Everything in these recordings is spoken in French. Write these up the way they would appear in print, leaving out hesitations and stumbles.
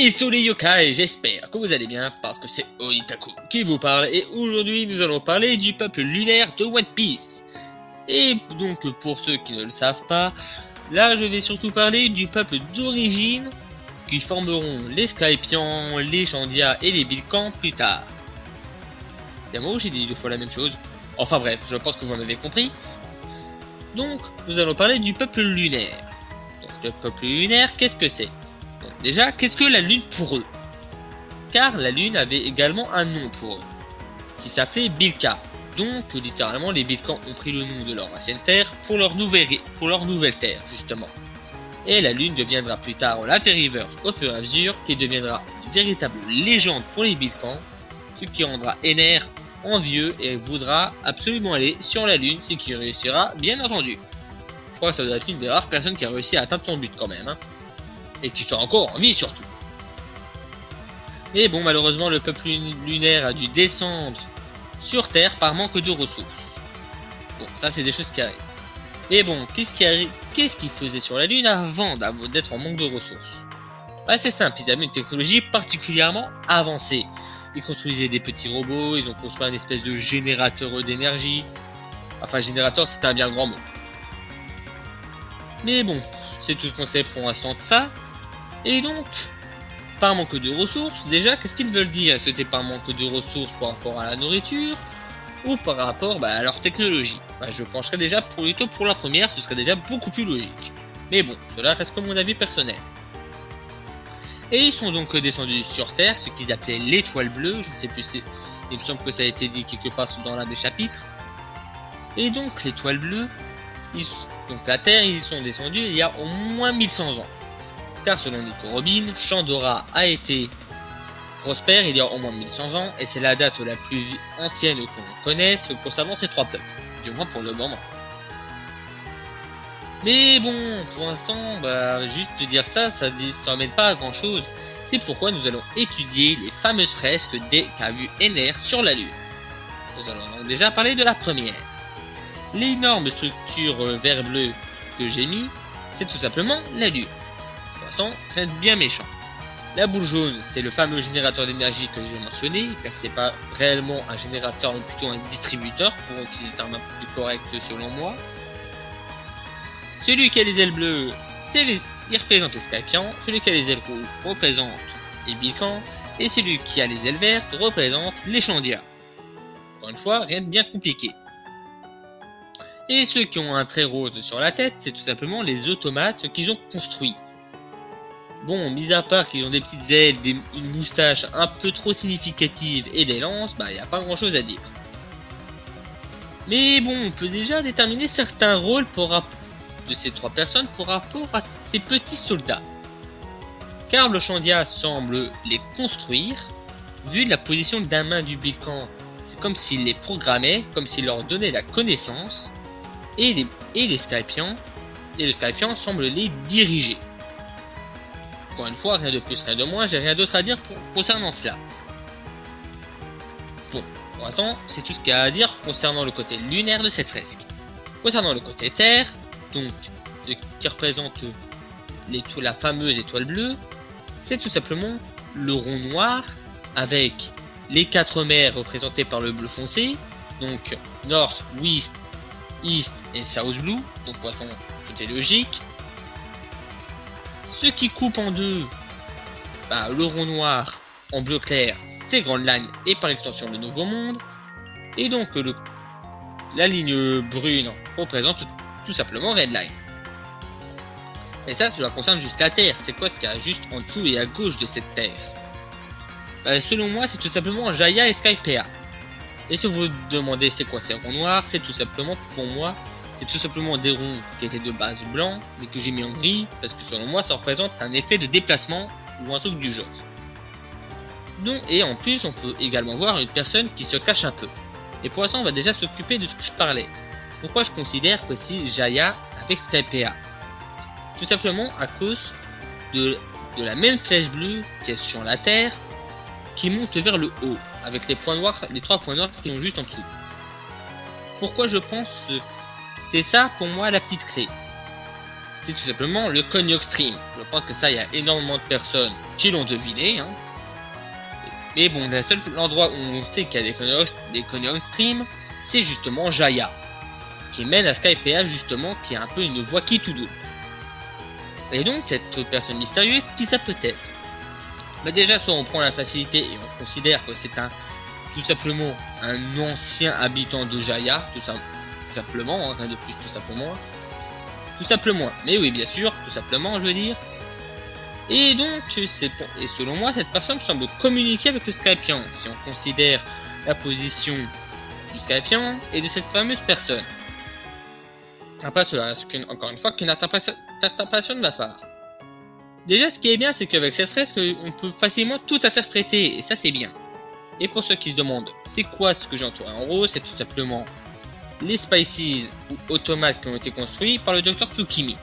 Et sur les yokai, j'espère que vous allez bien parce que c'est Oitaku qui vous parle et aujourd'hui nous allons parler du peuple lunaire de One Piece. Et donc pour ceux qui ne le savent pas, là je vais surtout parler du peuple d'origine qui formeront les Skypians, les Chandia et les Bilkans plus tard. C'est moi ou j'ai dit deux fois la même chose? Enfin bref, je pense que vous en avez compris. Donc nous allons parler du peuple lunaire. Donc le peuple lunaire, qu'est-ce que c'est? Donc déjà, qu'est-ce que la Lune pour eux? Car la Lune avait également un nom pour eux, qui s'appelait Bilka. Donc littéralement les Bilkans ont pris le nom de leur ancienne terre pour leur nouvelle terre justement. Et la Lune deviendra plus tard la Fairyverse au fur et à mesure, qui deviendra une véritable légende pour les Bilkans, ce qui rendra Ener envieux et voudra absolument aller sur la Lune, ce qui réussira bien entendu. Je crois que ça doit être l'une des rares personnes qui a réussi à atteindre son but quand même, hein. Et qui soit encore en vie surtout. Mais bon, malheureusement le peuple lunaire a dû descendre sur Terre par manque de ressources. Bon, ça c'est des choses qui arrivent. Mais bon, qu'est-ce qu'ils faisaient sur la Lune avant d'être en manque de ressources? Bah, c'est simple, ils avaient une technologie particulièrement avancée. Ils construisaient des petits robots, ils ont construit un espèce de générateur d'énergie. Enfin, générateur c'est un bien grand mot. Mais bon, c'est tout ce qu'on sait pour l'instant de ça. Et donc, par manque de ressources, déjà, qu'est-ce qu'ils veulent dire? Est-ce que c'était par manque de ressources par rapport à la nourriture ou par rapport à leur technologie? Je pencherais déjà plutôt pour la première, ce serait déjà beaucoup plus logique. Mais bon, cela reste comme mon avis personnel. Et ils sont donc descendus sur Terre, ce qu'ils appelaient l'étoile bleue, je ne sais plus si... Il me semble que ça a été dit quelque part dans l'un des chapitres. Et donc l'étoile bleue, donc la Terre, ils y sont descendus il y a au moins 1100 ans. Car selon Nico Robin, Chandora a été prospère il y a au moins 1100 ans, et c'est la date la plus ancienne qu'on connaisse concernant ces trois peuples, du moins pour le moment. Mais bon, pour l'instant, juste dire ça n'emmène pas à grand chose. C'est pourquoi nous allons étudier les fameuses fresques qu'a vu Ener sur la Lune. Nous allons donc déjà parler de la première. L'énorme structure vert-bleu que j'ai mis, c'est tout simplement la Lune. Pour l'instant, rien de bien méchant. La boule jaune, c'est le fameux générateur d'énergie que j'ai mentionné, car c'est pas réellement un générateur, mais plutôt un distributeur, pour utiliser le terme un peu plus correct selon moi. Celui qui a les ailes bleues, il représente les Skypians, celui qui a les ailes rouges représente les Bilkans, et celui qui a les ailes vertes représente les Chandia. Encore une fois, rien de bien compliqué. Et ceux qui ont un trait rose sur la tête, c'est tout simplement les automates qu'ils ont construits. Bon, mis à part qu'ils ont des petites ailes, une moustache un peu trop significative et des lances, il n'y a pas grand chose à dire. Mais bon, on peut déjà déterminer certains rôles de ces trois personnes pour rapport à ces petits soldats. Car le Chandia semble les construire, vu de la position de la main du Bilkan, c'est comme s'il les programmait, comme s'il leur donnait la connaissance, et les Skypians, semblent les diriger. Encore une fois, rien de plus, rien de moins, j'ai rien d'autre à dire concernant cela. Bon, pour l'instant, c'est tout ce qu'il y a à dire concernant le côté lunaire de cette fresque. Concernant le côté terre, donc ce qui représente la fameuse étoile bleue, c'est tout simplement le rond noir avec les quatre mers représentées par le bleu foncé, donc North, West, East et South Blue, donc pour l'instant tout est logique. Ce qui coupe en deux le rond noir en bleu clair, c'est Grand Line et par extension le Nouveau Monde, et donc la ligne brune représente tout simplement Red Line. Et ça, cela concerne juste la Terre. C'est quoi ce qu'il y a juste en dessous et à gauche de cette Terre? Selon moi, c'est tout simplement Jaya et Skypiea. Et si vous vous demandez c'est quoi ces ronds noirs, c'est tout simplement, pour moi, c'est tout simplement des ronds qui étaient de base blanc, mais que j'ai mis en gris, parce que selon moi, ça représente un effet de déplacement ou un truc du genre. Donc, et en plus, on peut également voir une personne qui se cache un peu. Et pour l'instant, on va déjà s'occuper de ce que je parlais. Pourquoi je considère que c'est Jaya avec Skypiea? Tout simplement à cause de la même flèche bleue qui est sur la Terre, qui monte vers le haut, avec les points noirs, les trois points noirs qui sont juste en dessous. Pourquoi je pense c'est ça pour moi la petite clé. c'est tout simplement le Cognac Stream. Je pense que ça, il y a énormément de personnes qui l'ont deviné. Hein. Mais bon, le seul endroit où on sait qu'il y a des Cognac Stream, c'est justement Jaya, qui mène à Skypiea justement, qui a un peu une voix qui tout double. Et donc, cette personne mystérieuse, qui ça peut être? Bah déjà, soit on prend la facilité et on considère que c'est tout simplement un ancien habitant de Jaya, tout simplement, hein, rien de plus, tout simplement, mais oui, bien sûr, tout simplement, je veux dire. Et donc, et selon moi, cette personne semble communiquer avec le Skypian, si on considère la position du Skypian et de cette fameuse personne. Après, cela reste encore une fois qu'une interprétation de ma part. Déjà, ce qui est bien, c'est qu'avec cette fresque, on peut facilement tout interpréter, et ça c'est bien. Et pour ceux qui se demandent, c'est quoi ce que j'ai entouré en rose, c'est tout simplement les Spices ou automates qui ont été construits par le Dr Tsukimi.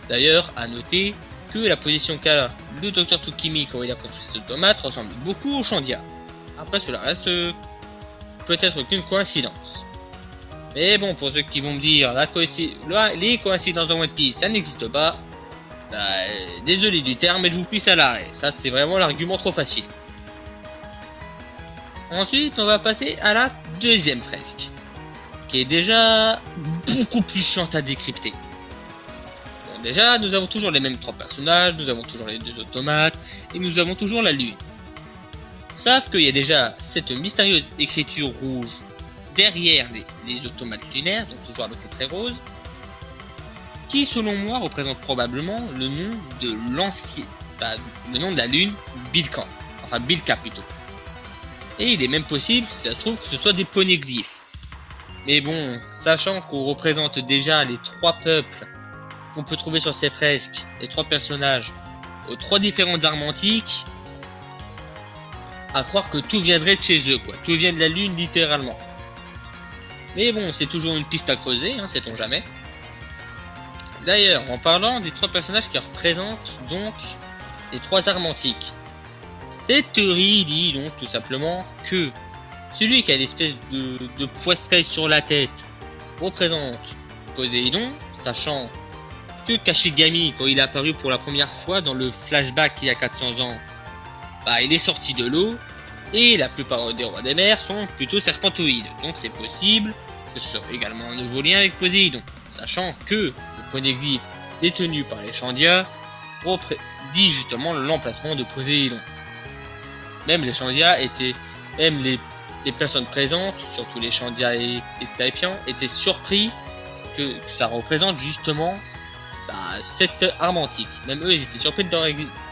D'ailleurs, à noter que la position qu'a le Dr Tsukimi quand il a construit ces automates ressemble beaucoup au Chandia. Après, cela reste peut-être qu'une coïncidence. Mais bon, pour ceux qui vont me dire les coïncidences dans One Piece, ça n'existe pas, bah, désolé du terme, mais je vous pisse à l'arrêt. Ça, c'est vraiment l'argument trop facile. Ensuite, on va passer à la deuxième fresque, qui est déjà beaucoup plus chiante à décrypter. Bon, déjà, nous avons toujours les mêmes trois personnages, nous avons toujours les deux automates, et nous avons toujours la lune. Sauf qu'il y a déjà cette mystérieuse écriture rouge derrière les automates lunaires, donc toujours avec les traits roses, qui selon moi représente probablement le nom de le nom de la lune, Bilka, enfin Bilka plutôt. Et il est même possible, si ça se trouve, que ce soit des poneglyphes. Mais bon, sachant qu'on représente déjà les trois peuples qu'on peut trouver sur ces fresques, les trois personnages, aux trois différentes armes antiques, à croire que tout viendrait de chez eux, quoi. Tout vient de la lune, littéralement. Mais bon, c'est toujours une piste à creuser, hein, sait-on jamais. D'ailleurs, en parlant des trois personnages qui représentent donc les trois armes antiques, cette théorie dit donc tout simplement que celui qui a l'espèce de poiscaille sur la tête représente Poséidon, sachant que Kashigami, quand il est apparu pour la première fois dans le flashback il y a 400 ans, bah, il est sorti de l'eau, et la plupart des rois des mers sont plutôt serpentoïdes, donc c'est possible que ce soit également un nouveau lien avec Poséidon, sachant que le poneglyphe détenu par les Chandia dit justement l'emplacement de Poséidon. Même les Chandia même les personnes présentes, surtout les Chandia et Skypian, étaient surpris que ça représente justement cette arme antique. Même eux, ils étaient surpris de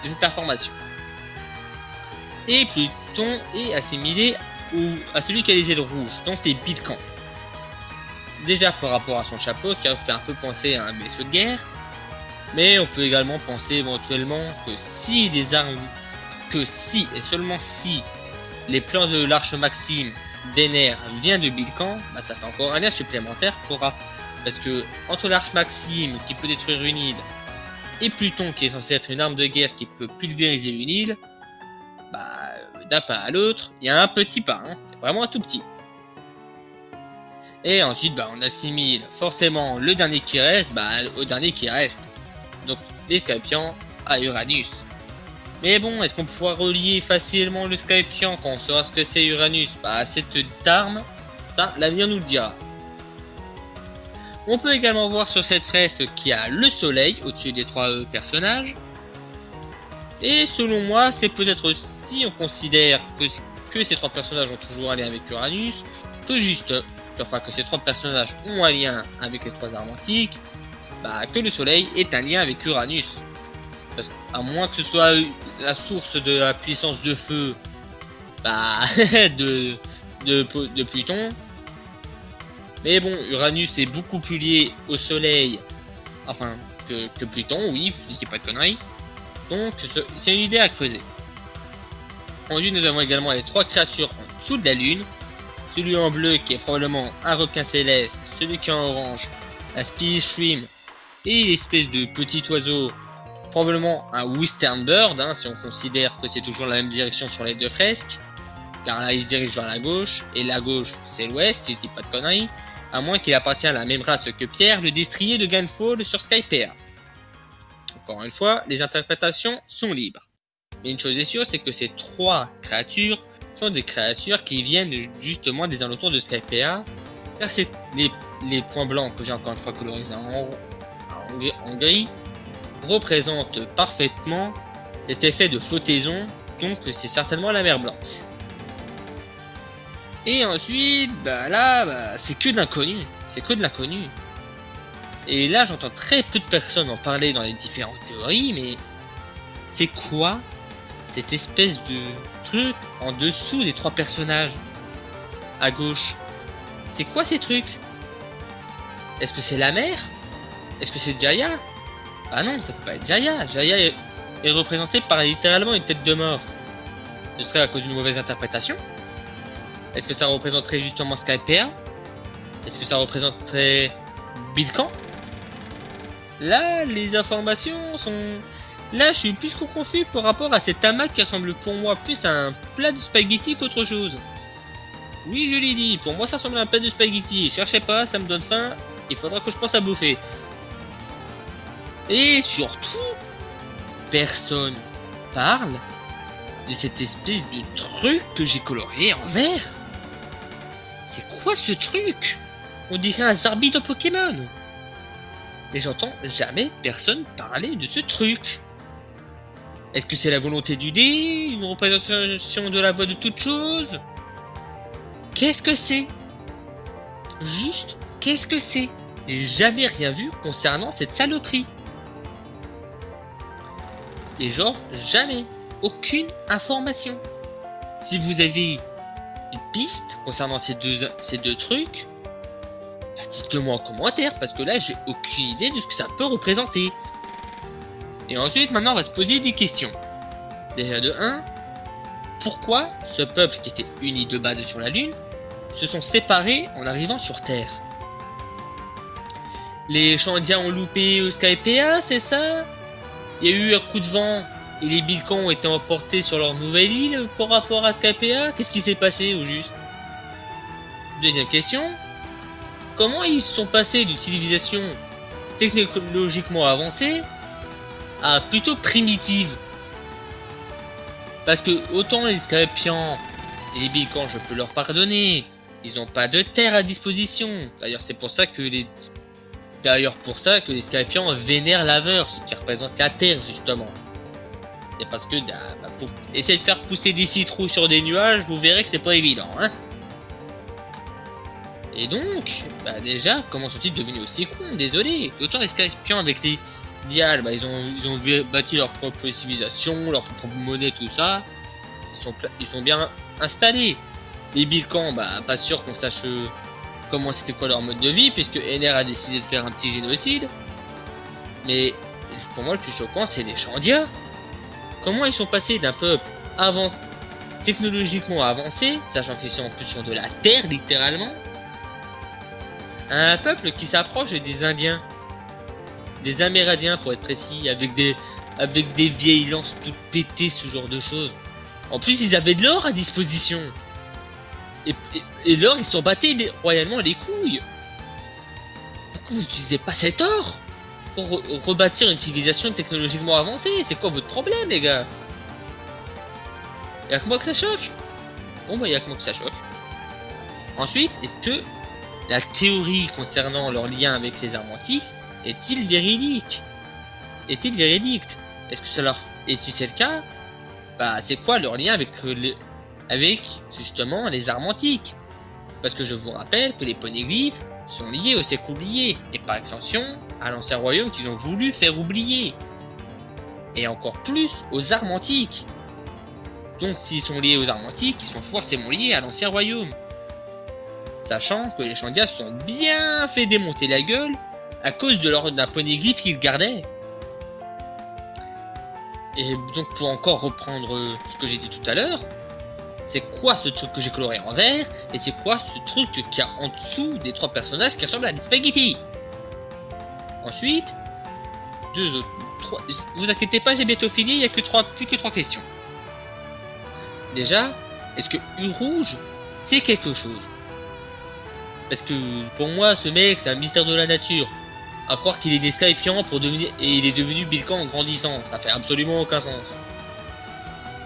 cette information. Et Pluton est assimilé à celui qui a les ailes rouges, donc les Bilkans. Déjà par rapport à son chapeau qui a fait un peu penser à un vaisseau de guerre, mais on peut également penser éventuellement que si et seulement si les plans de l'Arche Maxime d'Ener vient de Bilkan, bah ça fait encore un lien supplémentaire parce que entre l'Arche Maxime qui peut détruire une île et Pluton qui est censé être une arme de guerre qui peut pulvériser une île, bah d'un pas à l'autre, il y a un petit pas, hein, vraiment un tout petit. Et ensuite, bah, on assimile forcément le dernier qui reste, au dernier qui reste. Donc, les Skypians à Uranus. Mais bon, est-ce qu'on pourra relier facilement le Skypian quand on saura ce que c'est Uranus à cette arme? Ça, l'avenir nous le dira. On peut également voir sur cette fresque qu'il y a le soleil au-dessus des trois personnages. Et selon moi, c'est peut-être si on considère que ces trois personnages ont toujours un lien avec Uranus, que ces trois personnages ont un lien avec les trois armes antiques, que le soleil est un lien avec Uranus. Parce qu'à moins que ce soit la source de la puissance de feu de Pluton. Mais bon, Uranus est beaucoup plus lié au soleil que Pluton, oui, je dis pas de conneries. Donc c'est une idée à creuser. Ensuite, nous avons également les trois créatures en dessous de la lune. Celui en bleu qui est probablement un requin céleste, celui qui est en orange, la Speedy Shrimp, et l'espèce de petit oiseau, probablement un Western Bird, hein, si on considère que c'est toujours la même direction sur les deux fresques, car là il se dirige vers la gauche, et la gauche c'est l'ouest, si je dis pas de conneries, à moins qu'il appartienne à la même race que Pierre, le destrier de Gunfall sur Skypiea. encore une fois, les interprétations sont libres. Mais une chose est sûre, c'est que ces 3 créatures sont des créatures qui viennent justement des alentours de Skypiea, car c'est les points blancs que j'ai encore une fois colorisés en gris représentent parfaitement cet effet de flottaison, donc c'est certainement la mer Blanche. Et ensuite, c'est que de l'inconnu, Et là, j'entends très peu de personnes en parler dans les différentes théories, mais c'est quoi cette espèce de truc en dessous des 3 personnages à gauche? C'est quoi ces trucs? Est-ce que c'est la mer? Est-ce que c'est Jaya? Ah non, ça peut pas être Jaya. Jaya est représentée par littéralement une tête de mort. Ce serait à cause d'une mauvaise interprétation? Est-ce que ça représenterait justement Skypiea? Est-ce que ça représenterait Bilkan? Là, les informations sont... Là, je suis plus que confus par rapport à cet amas qui ressemble pour moi plus à un plat de spaghetti qu'autre chose. Oui, je l'ai dit, pour moi ça ressemble à un plat de spaghetti. Cherchez pas, ça me donne faim, il faudra que je pense à bouffer. Et surtout, personne parle de cette espèce de truc que j'ai colorié en vert. C'est quoi ce truc? On dirait un Zarbit de Pokémon. Et j'entends jamais personne parler de ce truc. Est-ce que c'est la volonté du dé? Une représentation de la voix de toute chose? Qu'est-ce que c'est? Juste, qu'est-ce que c'est? J'ai jamais rien vu concernant cette saloperie. Et genre, jamais. Aucune information. Si vous avez une piste concernant ces deux trucs, dites-le moi en commentaire, parce que là, j'ai aucune idée de ce que ça peut représenter. Et ensuite, maintenant, on va se poser des questions. Déjà de 1, pourquoi ce peuple qui était uni de base sur la Lune se sont séparés en arrivant sur Terre? Les Chandiens ont loupé Skypiea, c'est ça? Il y a eu un coup de vent et les Bilkans ont été emportés sur leur nouvelle île par rapport à Skypiea? Qu'est-ce qui s'est passé au juste? Deuxième question, comment ils sont passés d'une civilisation technologiquement avancée à plutôt primitive? Parce que autant les Skypians et les Bilkans, je peux leur pardonner, ils n'ont pas de terre à disposition. D'ailleurs, c'est pour ça que les Skypians vénèrent Laveur, ce qui représente la terre justement. C'est parce que pour essayer de faire pousser des citrouilles sur des nuages, vous verrez que c'est pas évident, hein. Et donc, déjà, comment sont-ils devenus aussi cons? Désolé. Autant les Skypians avec les Dial, ils ont bâti leur propre civilisation, leur propre monnaie, tout ça. Ils sont bien installés. Les Bilkans, pas sûr qu'on sache comment c'était quoi leur mode de vie, puisque Ener a décidé de faire un petit génocide. Mais pour moi, le plus choquant, c'est les Chandiens. Comment ils sont passés d'un peuple technologiquement avancé, sachant qu'ils sont en plus sur de la terre, littéralement, à un peuple qui s'approche des Indiens, des Amérindiens pour être précis, avec des vieilles lances toutes pétées, ce genre de choses. En plus, ils avaient de l'or à disposition. Et l'or, ils s'en battaient royalement les couilles. Pourquoi vous n'utilisez pas cet or pour rebâtir une civilisation technologiquement avancée? C'est quoi votre problème, les gars? Y'a que moi que ça choque? Bon, y'a que moi que ça choque. Ensuite, est-ce que la théorie concernant leur lien avec les armes antiques est-il véridique? Est-il véridique? Est-ce que ça leur... Et si c'est le cas, c'est quoi leur lien avec justement les armes antiques? Parce que je vous rappelle que les poneglyphes sont liés aux siècles oubliés, et par extension à l'ancien royaume qu'ils ont voulu faire oublier. Et encore plus aux armes antiques. Donc s'ils sont liés aux armes antiques, ils sont forcément liés à l'ancien royaume. Sachant que les Chandias se sont bien fait démonter la gueule à cause d'un poneglyphe qu'ils gardaient. Et donc pour encore reprendre ce que j'ai dit tout à l'heure, c'est quoi ce truc que j'ai coloré en vert? Et c'est quoi ce truc qu'il y a en dessous des 3 personnages qui ressemblent à des spaghettis? Ensuite, vous inquiétez pas, j'ai bientôt fini, il n'y a plus que 3 questions. Déjà, est-ce que U-Rouge, c'est quelque chose? Parce que pour moi, ce mec, c'est un mystère de la nature. À croire qu'il est né Skypian pour devenir... Et il est devenu Bilkan en grandissant. Ça fait absolument aucun sens.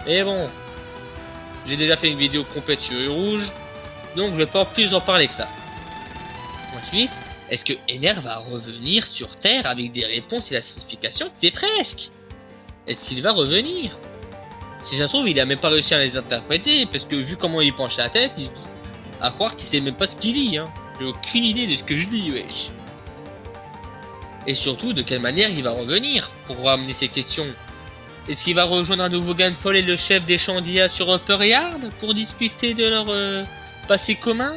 Mais bon. J'ai déjà fait une vidéo complète sur Rouge. Donc je vais pas plus en parler que ça. Ensuite, est-ce que Ener va revenir sur Terre avec des réponses et la signification de ses fresques? Est-ce qu'il va revenir? Si ça se trouve, il a même pas réussi à les interpréter. Parce que vu comment il penche la tête, à croire qu'il sait même pas ce qu'il lit. Hein. J'ai aucune idée de ce que je lis, wesh. Et surtout, de quelle manière il va revenir pour ramener ces questions. Est-ce qu'il va rejoindre un nouveau Ganfol et le chef des Chandia sur Upper Yard pour discuter de leur passé commun?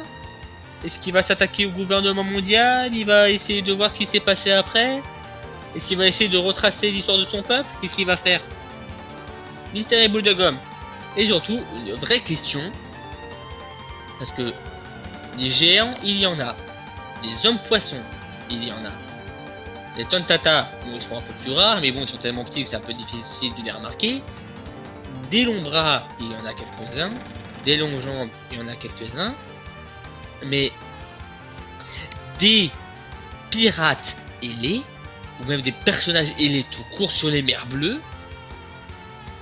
Est-ce qu'il va s'attaquer au gouvernement mondial? Il va essayer de voir ce qui s'est passé après? Est-ce qu'il va essayer de retracer l'histoire de son peuple? Qu'est-ce qu'il va faire? Mystère et boule de gomme. Et surtout, une vraie question. Parce que des géants, il y en a. Des hommes poissons, il y en a. Les Tontata, ils sont un peu plus rares, mais bon, ils sont tellement petits que c'est un peu difficile de les remarquer. Des longs bras, il y en a quelques-uns. Des longues jambes, il y en a quelques-uns. Mais des pirates ailés, ou même des personnages ailés tout court sur les mers bleues,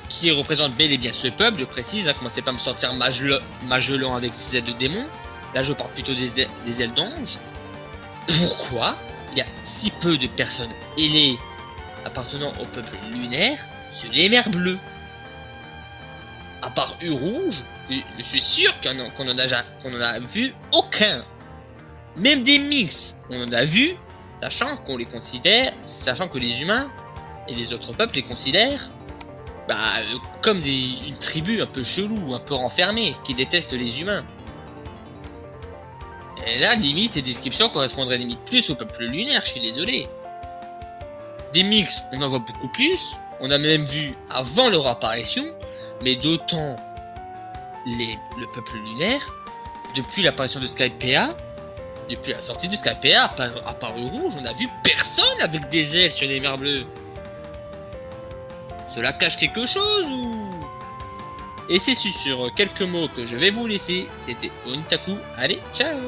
qui représentent bel et bien ce peuple, je précise, hein, commencez pas à me sortir Magellan avec ses ailes de démon. Là, je parle plutôt des ailes d'ange. Pourquoi il y a si peu de personnes ailées appartenant au peuple lunaire sur les mers bleues? À part Rouge, je suis sûr qu'on en a vu aucun. Même des mix, on en a vu, sachant qu'on les considère, sachant que les humains et les autres peuples les considèrent comme une tribu un peu chelou, un peu renfermée, qui déteste les humains. Et là, limite, ces descriptions correspondraient limite plus au peuple lunaire, je suis désolé. Des mix, on en voit beaucoup plus, on a même vu avant leur apparition, mais d'autant le peuple lunaire, depuis l'apparition de Skypiea, depuis la sortie de Skypiea, à part Rouge, on a vu personne avec des ailes sur les mers bleues. Cela cache quelque chose ou... Et c'est sur quelques mots que je vais vous laisser. C'était Onitaku. Allez, ciao!